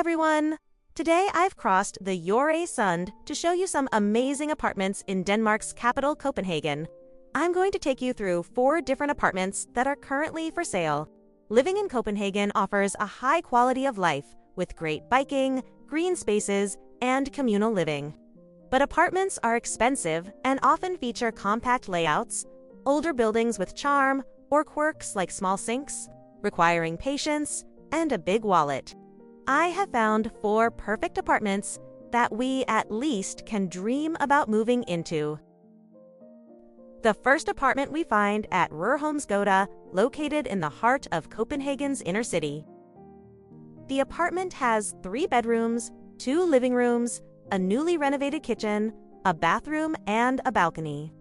everyone! Today I've crossed the Øresund to show you some amazing apartments in Denmark's capital, Copenhagen. I'm going to take you through 4 different apartments that are currently for sale. Living in Copenhagen offers a high quality of life with great biking, green spaces, and communal living. But apartments are expensive and often feature compact layouts, older buildings with charm, or quirks like small sinks, requiring patience and a big wallet. I have found 4 perfect apartments that we at least can dream about moving into. The first apartment we find at Østerbro, located in the heart of Copenhagen's inner city. The apartment has 3 bedrooms, 2 living rooms, a newly renovated kitchen, a bathroom, and a balcony.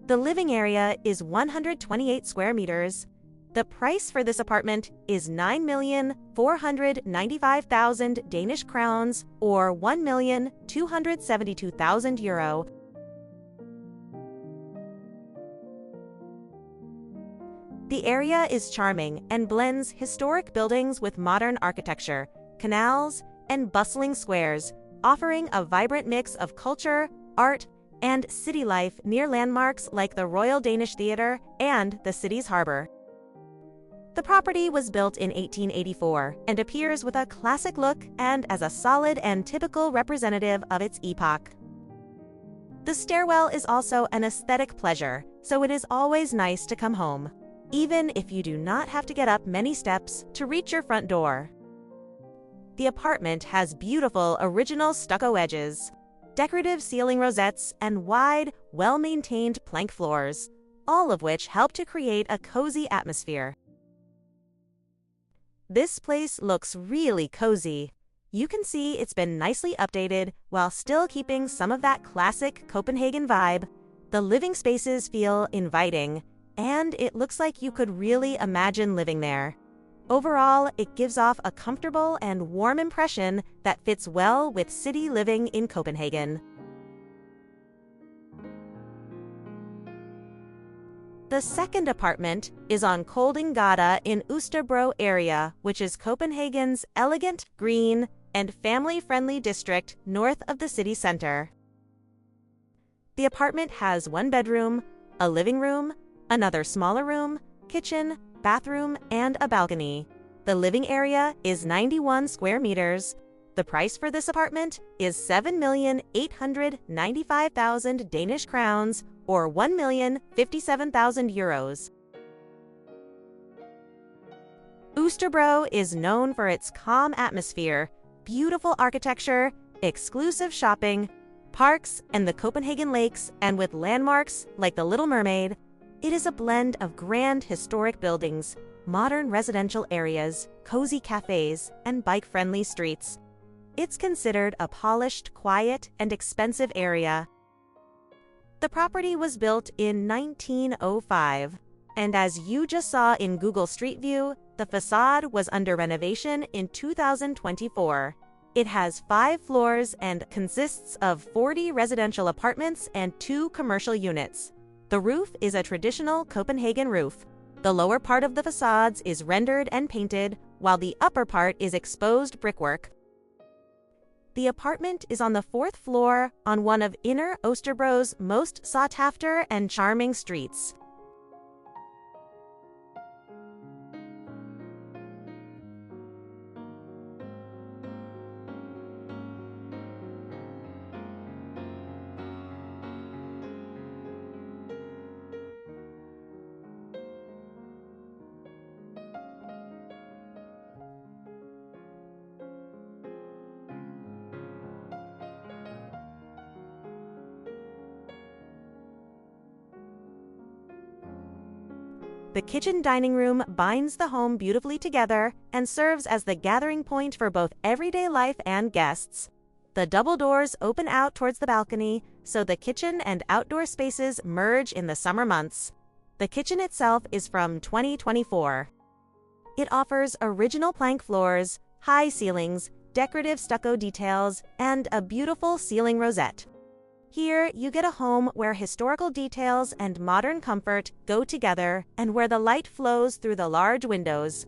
The living area is 128 square meters. The price for this apartment is 9,495,000 Danish crowns or 1,272,000 euro. The area is charming and blends historic buildings with modern architecture, canals, and bustling squares, offering a vibrant mix of culture, art, and city life near landmarks like the Royal Danish Theatre and the city's harbor. The property was built in 1884 and appears with a classic look and as a solid and typical representative of its epoch. The stairwell is also an aesthetic pleasure, so it is always nice to come home, even if you do not have to get up many steps to reach your front door. The apartment has beautiful original stucco edges, decorative ceiling rosettes, and wide, well-maintained plank floors, all of which help to create a cozy atmosphere. This place looks really cozy. You can see it's been nicely updated while still keeping some of that classic Copenhagen vibe. The living spaces feel inviting, and it looks like you could really imagine living there. Overall, it gives off a comfortable and warm impression that fits well with city living in Copenhagen. The second apartment is on Koldinggade in Østerbro area, which is Copenhagen's elegant, green, and family-friendly district north of the city center. The apartment has 1 bedroom, a living room, another smaller room, kitchen, bathroom, and a balcony. The living area is 91 square meters. The price for this apartment is 7,895,000 Danish crowns or 1,057,000 euros. Østerbro is known for its calm atmosphere, beautiful architecture, exclusive shopping, parks, and the Copenhagen lakes, and with landmarks like the Little Mermaid. It is a blend of grand historic buildings, modern residential areas, cozy cafes, and bike-friendly streets. It's considered a polished, quiet, and expensive area. The property was built in 1905, and as you just saw in Google Street View, the facade was under renovation in 2024. It has 5 floors and consists of 40 residential apartments and 2 commercial units. The roof is a traditional Copenhagen roof. The lower part of the facades is rendered and painted, while the upper part is exposed brickwork. The apartment is on the 4th floor on one of Inner Østerbro's most sought-after and charming streets. The kitchen dining room binds the home beautifully together and serves as the gathering point for both everyday life and guests. The double doors open out towards the balcony, so the kitchen and outdoor spaces merge in the summer months. The kitchen itself is from 2024. It offers original plank floors, high ceilings, decorative stucco details, and a beautiful ceiling rosette. Here, you get a home where historical details and modern comfort go together and where the light flows through the large windows.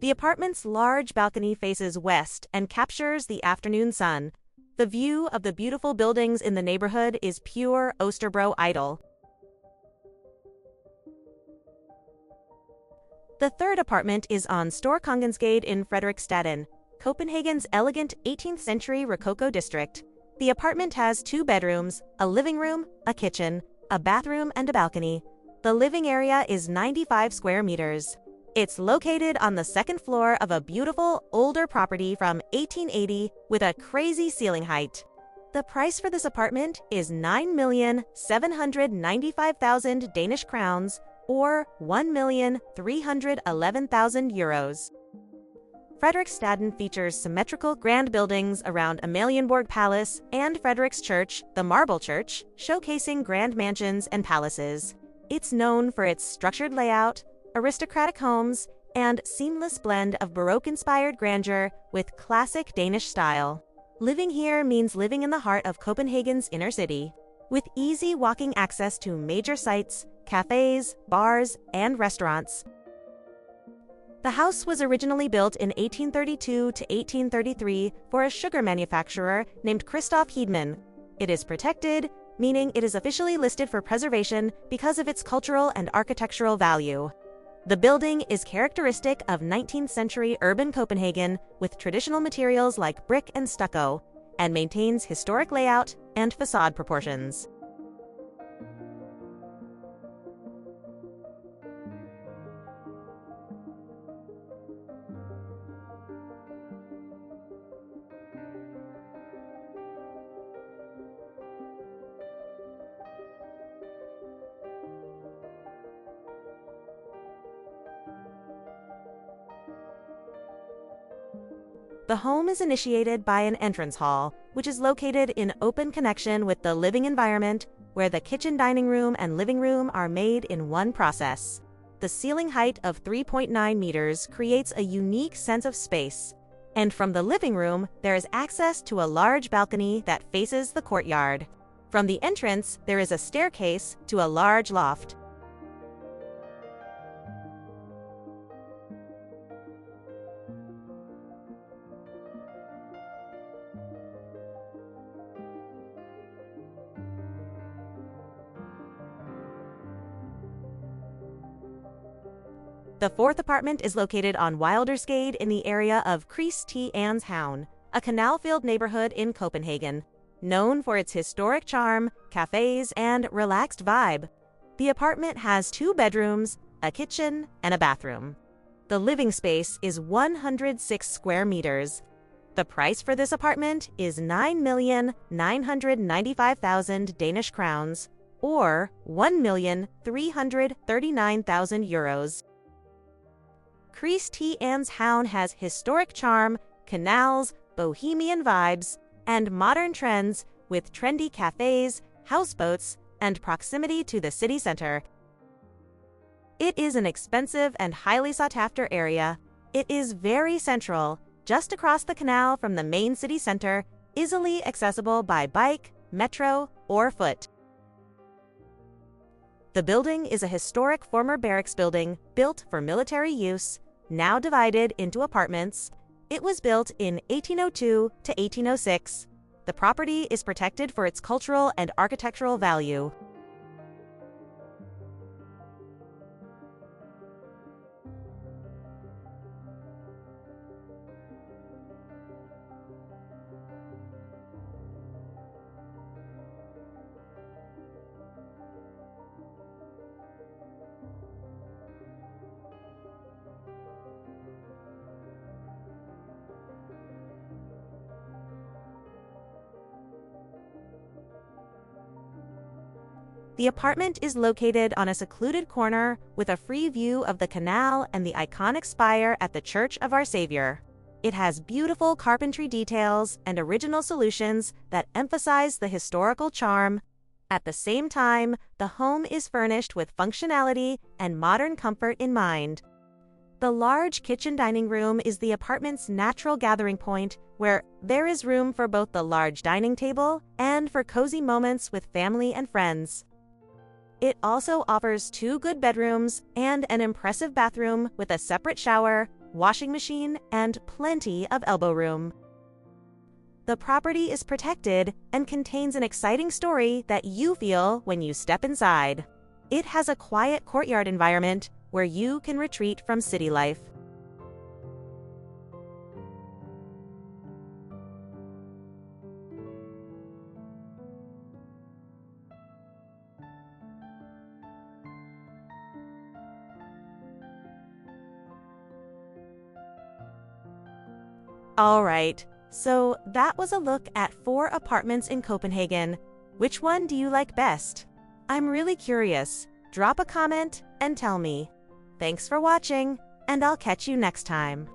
The apartment's large balcony faces west and captures the afternoon sun. The view of the beautiful buildings in the neighborhood is pure Østerbro idyll. The third apartment is on Storkongensgade in Frederiksstaden, Copenhagen's elegant 18th century Rococo district. The apartment has 2 bedrooms, a living room, a kitchen, a bathroom, and a balcony. The living area is 95 square meters. It's located on the second floor of a beautiful, older property from 1880 with a crazy ceiling height. The price for this apartment is 9,795,000 Danish crowns, or 1,311,000 euros. Frederiksstaden features symmetrical grand buildings around Amalienborg Palace and Frederiks Church, the Marble Church, showcasing grand mansions and palaces. It's known for its structured layout, aristocratic homes, and seamless blend of Baroque-inspired grandeur with classic Danish style. Living here means living in the heart of Copenhagen's inner city. With easy walking access to major sites, cafes, bars, and restaurants. The house was originally built in 1832 to 1833 for a sugar manufacturer named Christianshavn. It is protected, meaning it is officially listed for preservation because of its cultural and architectural value. The building is characteristic of 19th century urban Copenhagen with traditional materials like brick and stucco, and maintains historic layout and facade proportions. The home is initiated by an entrance hall, which is located in open connection with the living environment, where the kitchen, dining room, and living room are made in one process. The ceiling height of 3.9 meters creates a unique sense of space, and from the living room, there is access to a large balcony that faces the courtyard. From the entrance, there is a staircase to a large loft. The fourth apartment is located on Wildersgade in the area of Christianshavn, a canal-filled neighborhood in Copenhagen, known for its historic charm, cafes, and relaxed vibe. The apartment has 2 bedrooms, a kitchen, and a bathroom. The living space is 106 square meters. The price for this apartment is 9,995,000 Danish crowns, or 1,339,000 euros. Christianshavn has historic charm, canals, bohemian vibes, and modern trends with trendy cafes, houseboats, and proximity to the city center. It is an expensive and highly sought-after area. It is very central, just across the canal from the main city center, easily accessible by bike, metro, or foot. The building is a historic former barracks building built for military use, now divided into apartments. It was built in 1802 to 1806. The property is protected for its cultural and architectural value. The apartment is located on a secluded corner with a free view of the canal and the iconic spire at the Church of Our Savior. It has beautiful carpentry details and original solutions that emphasize the historical charm. At the same time, the home is furnished with functionality and modern comfort in mind. The large kitchen dining room is the apartment's natural gathering point, where there is room for both the large dining table and for cozy moments with family and friends. It also offers 2 good bedrooms and an impressive bathroom with a separate shower, washing machine, and plenty of elbow room. The property is protected and contains an exciting story that you feel when you step inside. It has a quiet courtyard environment where you can retreat from city life. All right, so that was a look at 4 apartments in Copenhagen. Which one do you like best? I'm really curious. Drop a comment and tell me. Thanks for watching, and I'll catch you next time.